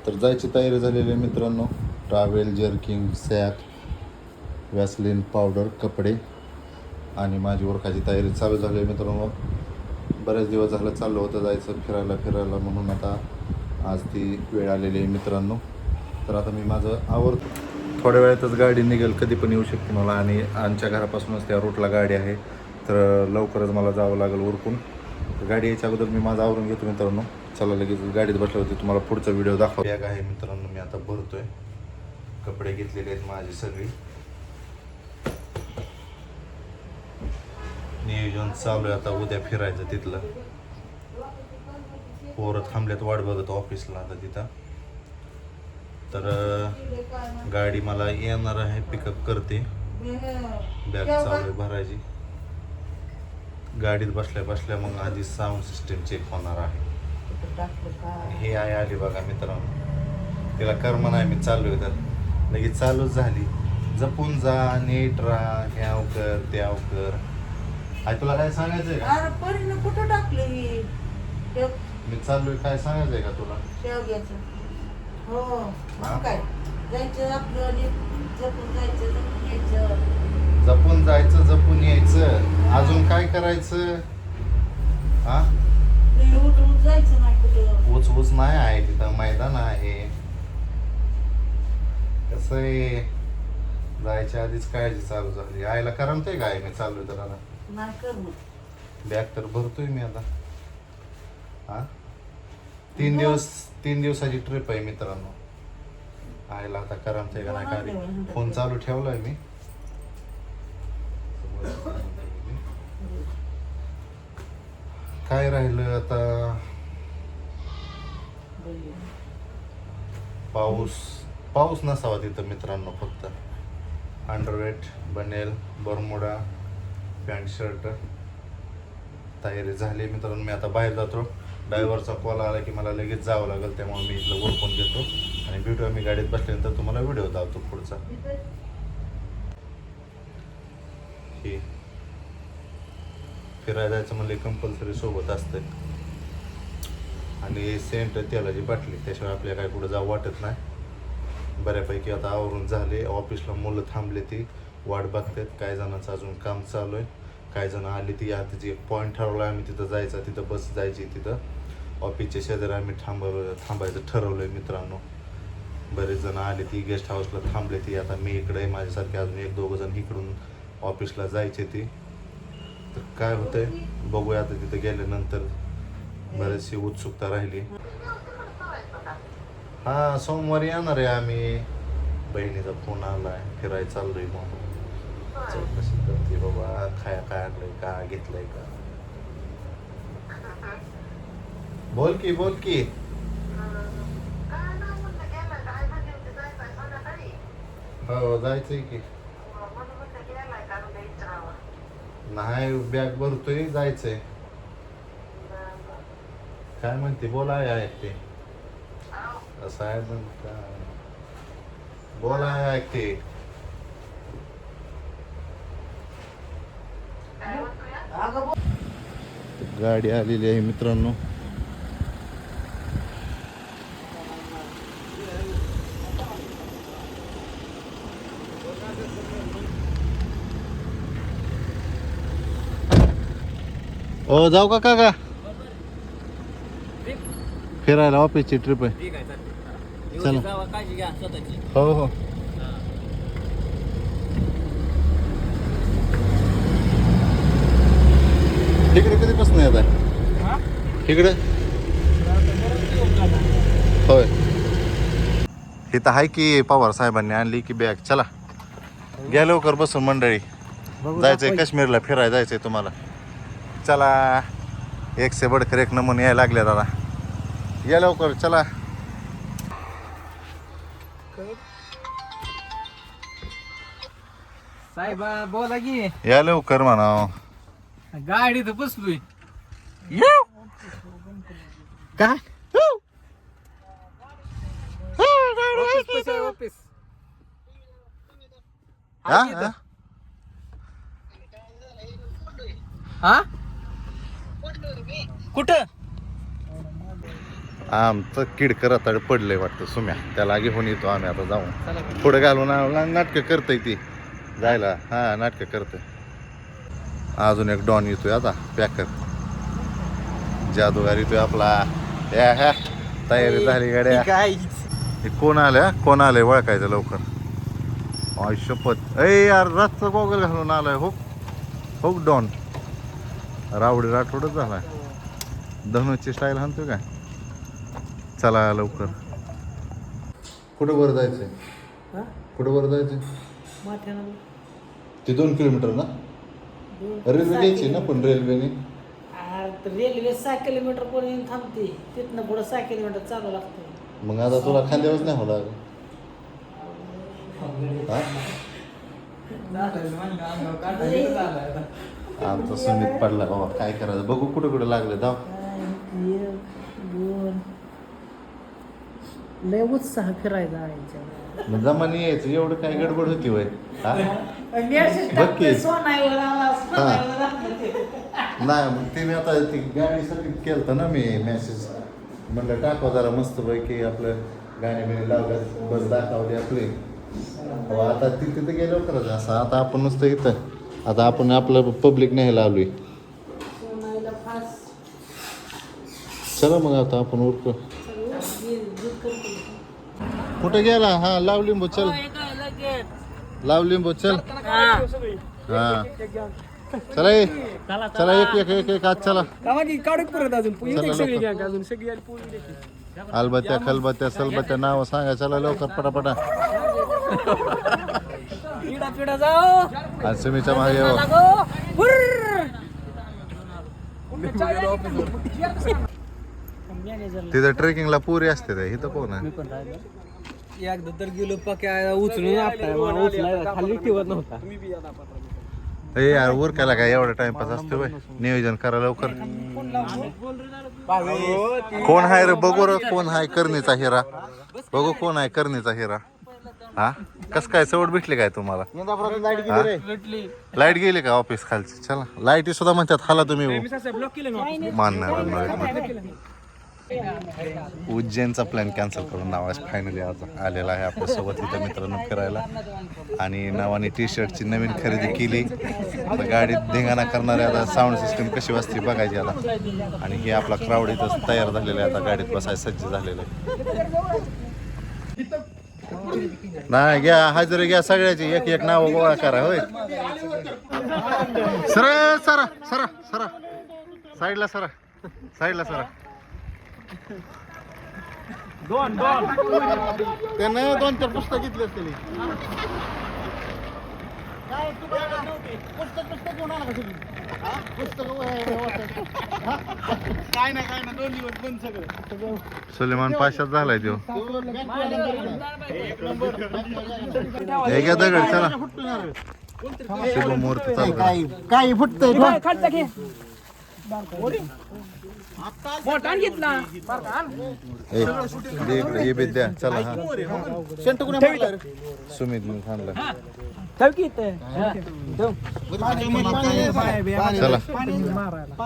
तर जायची तयारी झालेली आहे मित्रांनो. Travel, jerkin, sack, Vaseline powder, कपडे आणि माझी ओळखाची तयारी चालू झाली आहे मित्रांनो. बरेच दिवस झालं चाललं होतं जायचं फिरायला म्हणून आता आज ती वेळ आलेली आहे मित्रांनो. तर आता मी माझं आवरतो. थोड्या वेळातच गाडी निघेल, कधी पण येऊ शकते मला. आणि आमच्या घरापासूनच त्या रूटला गाडी आहे, तर लवकरच मला जावं लागेल उरकून. गाडी यायच्या अगोदर मी माझं आवरून घेतो मित्रांनो. चला लगेच गाडीत बसल्यावरती तुम्हाला पुढचा व्हिडिओ दाखव. बॅग आहे मित्रांनो, मी आता भरतोय. कपडे घेतलेले आहेत माझी सगळी. नियोजन चालू आहे आता उद्या फिरायचं तिथलं. पोरं थांबल्यात वाट बघत ऑफिसला आता तिथं. तर गाडी मला येणार आहे, पिकअप करते. बॅग चालू आहे भरायची. गाडीत बसल्या मग आधी साऊंड सिस्टीम चेक होणार आहे. हे आहे आली बघा मित्रांनो. तिला कर्म नाही, मी चाललोय तर लगेच चालूच झाली. जपून जा, नीट राहा, ह्याव कर त्याव कर. आई तुला काय सांगायचंय का? अरे परीनं कुठं टाकलं ही मी चाललोय, काय सांगायचंय का तुला? शेवग्याचं? हो मग काय जायचं आपलं आणि जपून जायचं, जपून यायचं. जपून जायचं, जपून यायचं. अजून काय करायचं? हा, उठ जायचं नाही कुठं. उच नाही आहे तिथं, मैदान आहे. कसं आहे, जायच्या आधीच काळजी चालू झाली. आईला करमतंय काय मी चाललोय तर? आता नाही कर मग. बॅग तर भरतोय मी आता. हा, 3 दिवसाची ट्रिप आहे मित्रांनो. आईला आता करमतंय का नाही काय? फोन चालू ठेवलाय मी. काय राहिलं आता? पाऊस नसावा तिथं मित्रांनो. फक्त अंडरवेट, बनेल, बरमुडा, पॅन्ट शर्ट. तयारी झाली मित्रांनो. मी आता बाहेर जातो. ड्रायव्हरचा कॉल आला की मला लगेच जावं लागेल, त्यामुळे मी इथलं ओळखून घेतो आणि भेटू आम्ही गाडीत बसल्यानंतर. तुम्हाला व्हिडिओ दाखवतो पुढचा. हे फिरायला जायचं म्हणजे कंपल्सरी सोबत असते. आणि सेंट तेलाची बाटली, त्याशिवाय आपल्याला काय कुठं जावं वाटत नाही. बऱ्यापैकी आता आवरून झाले. ऑफिसला मुलं थांबले, ती वाट बघतात. काही जणांचं अजून काम चालू आहे. काही जण आली ती आता जी पॉईंट ठरवला आम्ही तिथं जायचं, तिथं बस जायची. तिथं ऑफिसच्या शेजारी आम्ही थांबायचं ठरवलंय मित्रांनो. बरेच जण आले ती गेस्ट हाऊसला थांबले ती. आता मी इकडे, माझ्यासारखे अजून 1-2 जण इकडून ऑफिसला जायचे ती. तर काय होतंय बघूया आता तिथं गेल्यानंतर. बरीचशी उत्सुकता राहिली. हा, सोमवारी येणार आहे आम्ही. बहिणीचा फोन आलाय, फिरायला चाललोय म्हणून. चौकशी करते बाबा, काय आणलंय का, घेतलंय का. बोल की. हो जायचंय की. नाही, बॅग भरतोय, जायचंय. काय म्हणते बोला आहे ते. असं आहे म्हणता, बोला आहे ते. गाडी आलेली आहे मित्रांनो. ओ जाऊ का काका? फिरायला ऑफिसची ट्रिप आहे. चला. हो. तिकडे कधीपासून येत आहे इकडे? होय, इथं आहे की. पवार साहेबांनी आणली की बॅग. चला घ्या लवकर बसून मंडळी. जायचंय काश्मीरला फिरायला जायचंय तुम्हाला. चला, एक से बडकर एक नमुने यायला लागले दादा. या लवकर चला. साहेब बोला की. या लवकर म्हणा. गाडीत बसलोय. काय ऑफिस हा कुठं? आमचं किडकं रताळ पडलंय वाटतं सुम्या, त्याला घेऊन येतो आम्ही आता जाऊन. पुढे घालून नाटकं करतंय ती जायला. हा नाटकं करतंय. अजून एक डॉन येतोय आता पॅकर, जादूगार येतोय आपला. ह्या तयारी झाली गाड्या. हे कोण आल्या, कोण आलंय ओळखायचं लवकर. आय शपथ. ए यार रातचं गॉगल घालून आलाय. हो हो डॉन रावडी राठोडच झालाय. धनुची स्टाईल हाणतोय काय. चला लवकर. कुठं वर जायचंय, कुठं वर जायचंय. ते 2 किलोमीटर ना. रेल्वे घ्यायची ना पण रेल्वेने. रेल्वे 6 किलोमीटर पर्यंत थांबते, तिथनं पुढं 6 किलोमीटर चालू लागतं. मग आता तुला खांद्यावरच नाही होला. आमचा सुमित पडला बाबा, काय करायचं बघू. कुठं कुठं लागलं धाव. लय उत्साह फिरायचा आहे. मग जमानी यायचं एवढं काय गडबड होती वय. बघ की. नाही मग तिने आता ती गाडीसाठी केलं ना मी मेसेज. म्हणलं टाकावं जरा मस्त पैकी आपलं गाणी बिणी लावलं, बस दाखवली आपली. आता ती तिथे गेल्यावर करायचं असं. आता आपण नुसतं इथं, आता आपण आपलं पब्लिक न्यायला आलोय. चला मग आता आपण उरक. कुठे गेला. हा लाव लिंबू चल, लाव लिंबू चल. हा चला ये. चला एक आज चला. अलबत्त्या खलबत्त्या सलबत्त्या नाव सांगा. चला लवकर पटापटा. आणि सुमीच्या मागे येऊ. तिथं ट्रेकिंगला पुरी असते त्या. इथं कोण आहे. एकदा तर गेलो पक्या उचलून खाली ठेवत नव्हता. ए यार उरकायला काय एवढा टाइमपास असतो व्हय. नियोजन करा लवकर. कोण आहे रे बघू रे. कोण आहे करणीचा हिरा. बघू कोण आहे करणीचा हिरा. हा कस काय सवड भेटली काय तुम्हाला. लाईट गेली का ऑफिस खालची. चला लाईट सुद्धा म्हणतात हाला तुम्ही मानणार. उज्जैनचा प्लॅन कॅन्सल करून नावाज फायनली आज आलेला आहे आपल्यासोबत इथं मित्रांनो फिरायला. आणि नावाने टी शर्टची नवीन खरेदी केली. आता गाडीत धिंगाणा करणारे आता साऊंड सिस्टम कशी वाजते बघायची आता. आणि हे आपला क्राऊड इथं तयार झालेला आहे आता गाडीत बसायला सज्ज झालेलं आहे. नाही घ्या हजेरी घ्या सगळ्याची. एक एक नाव गोळा करा. होय सरा सरा सरा सरा साईडला सरा साईडला सरा. त्यानं 2-4 पुस्तक घेतली असते. काय नाही 2 दिवस बंद सगळं. सुलेमान पाशात झालाय तो. एक दगड चला. शुभमुहूर्त चालू. काय फुटतंय मोठा घेतला. हे विद्या चला. हा सुमित थांबला. चला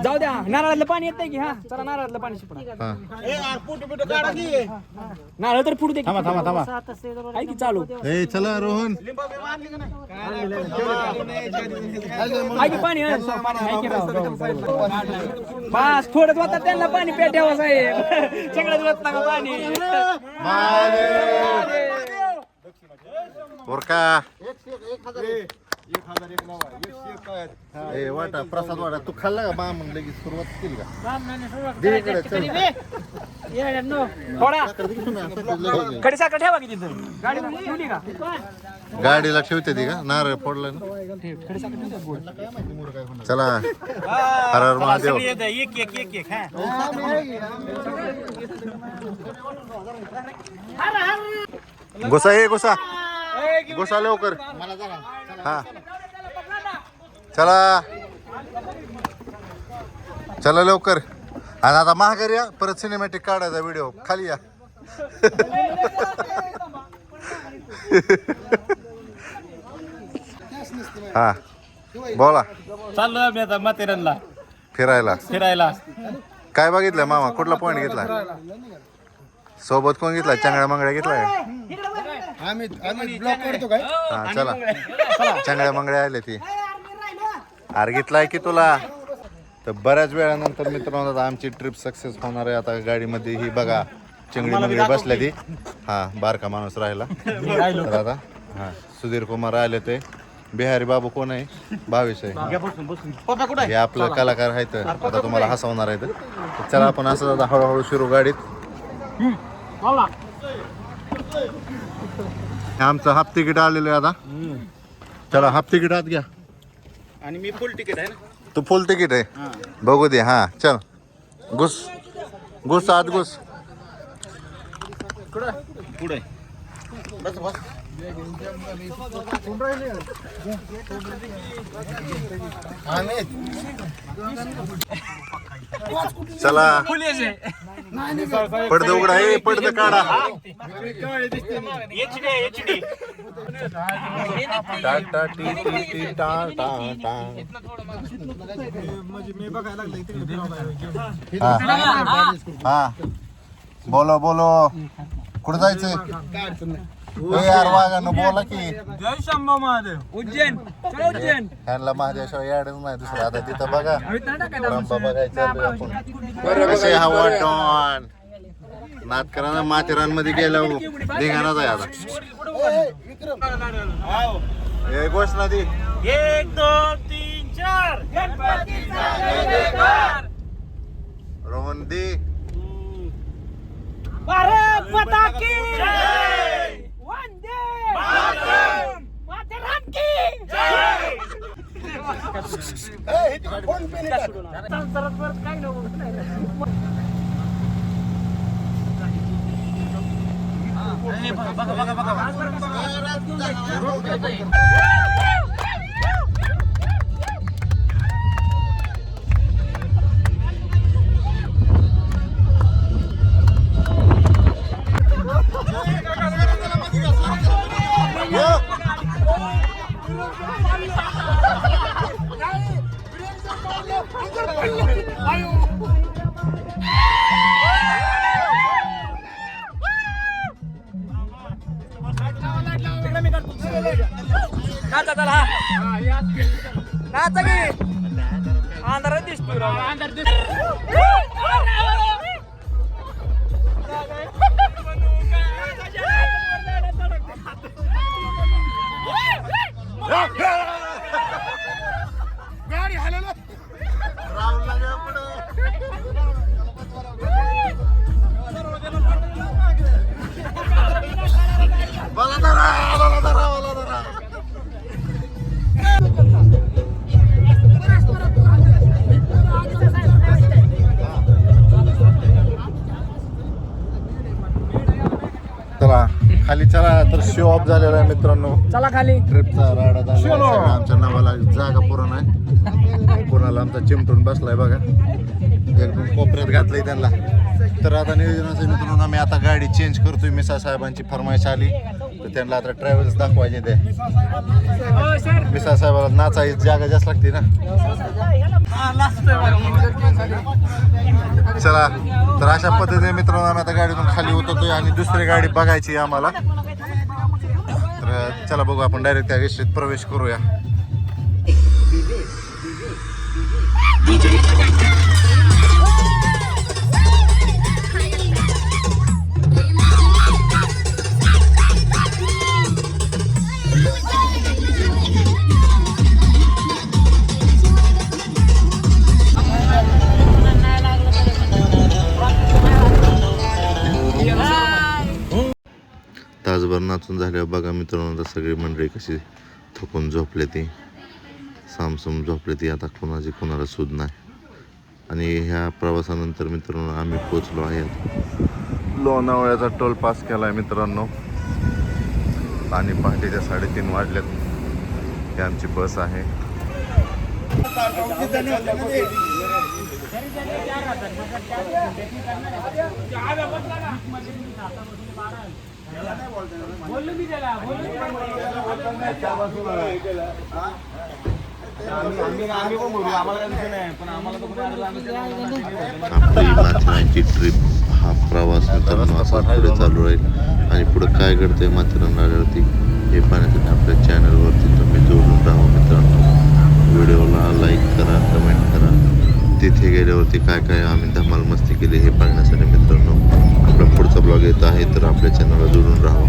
जाऊ द्या. नारळातलं पाणी येत नाही की. हा चला नारळातलं पाणी शिपडा. नारळ तर फुटू दे. आहे की चालू. ए चला रोहन. आहे की पाणी. बस थोडंच होतं त्यांना पाणी पेट्यावर साहेब. सगळ्यात वाचता का पाणी. का ए वाटा प्रसाद वाटा तू खाल्ला का. बा मग लगेच सुरुवात केली का. थोडा खडी साखर ठेवा की तिथं. गाडी ठेवली का. गाडीला ठेवते ती का. नारळ फोडला ना. चला हर हर महादेव. घुसा ये घुसा घुसा लवकर. हा चला चला लवकर. आणि आता महागारी या परत सिनेमॅटिक काढायचा व्हिडिओ. खाली या. हा बोला. चाललो आम्ही आता माथेरानला फिरायला. फिरायला. काय बघितलं मामा. कुठला पॉइंट घेतला. सोबत कोण घेतलाय चांगल्या मंगळ्या घेतलाय आम्ही ब्लॉक करतो काय हा चला चांगल्या मंगळ्या आले ती आर घेतलाय की तुला तर बऱ्याच वेळानंतर मित्रांनो आता आमची ट्रिप सक्सेस होणार आहे. आता गाडीमध्ये ही बघा चिंगडी मंगडी बसल्या ती हा बारका माणूस राहिला तर आता हा सुधीर कुमार आले ते बिहारी बाबू कोण आहे भावेश आहे हे आपलं कलाकार आहेत आता तुम्हाला हसवणार आहेत तर चला आपण असं आता हळूहळू शिरू गाडीत. आमचं हाफ तिकीट आलेलं आहे आता चला हाफ तिकीट आत घ्या आणि मी फुल तिकीट आहे ना. तू फुल तिकीट आहे बघू दे हा चल घुस घुस आत घुस पुढे चला फुल यायचे पडदा उघडा आहे पडदा काढा HD टा टा टी टी टी टा टा टा हा हा बोलो बोलो कुठं जायचंय ए यार वागानं बोला की जय शंभो महादेव उज्जैन चलो उज्जैन ह्यांना माझ्याशिवाय याडच नाही दुसरं आता तिथं बघा रंपा बघायचं कसे हवा टॉन नात करा ना माथेरानमध्ये गेल्या धिंगाणाच आहे आता हे घोषणा दी 1 2 3 4 गणपतीचा जयकार रोहन दी भारत माता की जय वंदे मातरम मातरम की जय अंधारात दिसतो गाडी हलवलं चला खाली चला तर शो ऑफ झालेला आहे मित्रांनो चला खाली ट्रिपचा राडा झाला सगळं आमच्या नावाला जागा पुरण आहे कोणाला आमचा चिमटून बसलाय बघा एकदम कोपऱ्यात घातलंय त्यांना तर आता नियोजनाचं मित्रांनो आम्ही आता गाडी चेंज करतोय मिसा साहेबांची फरमाईश आली तर त्यांना आता ट्रॅव्हल्स दाखवायचे ते मिसा साहेबाला नाचायची जागा जास्त लागते ना चला तर अशा पद्धतीने मित्रांनो आम्ही आता गाडीतून खाली उतरतोय आणि दुसरी गाडी बघायची आहे आम्हाला तर चला बघू आपण डायरेक्ट त्या विषयीत प्रवेश करूया तासभर नाचून झाल्यावर बघा मित्रांनो आता सगळी मंडळी कशी थकून झोपले ती सामसूम झोपले ती आता कोणाची कोणाला सूद नाही आणि ह्या प्रवासानंतर मित्रांनो आम्ही पोचलो आहे लोणावळ्याचा टोल पास केला आहे मित्रांनो आणि पहाटेच्या 3:30 वाजल्यात ही आमची बस आहे आपली माथेरानची ट्रिप हा प्रवास मित्रांनो असंच पुढे चालू राहील आणि पुढे काय घडतंय माथेरान आल्यावरती हे पाहण्यासाठी आपल्या चॅनलवरती तुम्ही जोडून राहा मित्रांनो. व्हिडिओला लाईक करा, कमेंट करा. तिथे गेल्यावरती काय काय आम्ही धमाल मस्ती केली हे पाहण्यासाठी मित्रांनो आपला पुढचा ब्लॉग येत आहे तर आपल्या चॅनलला जोडून राहा.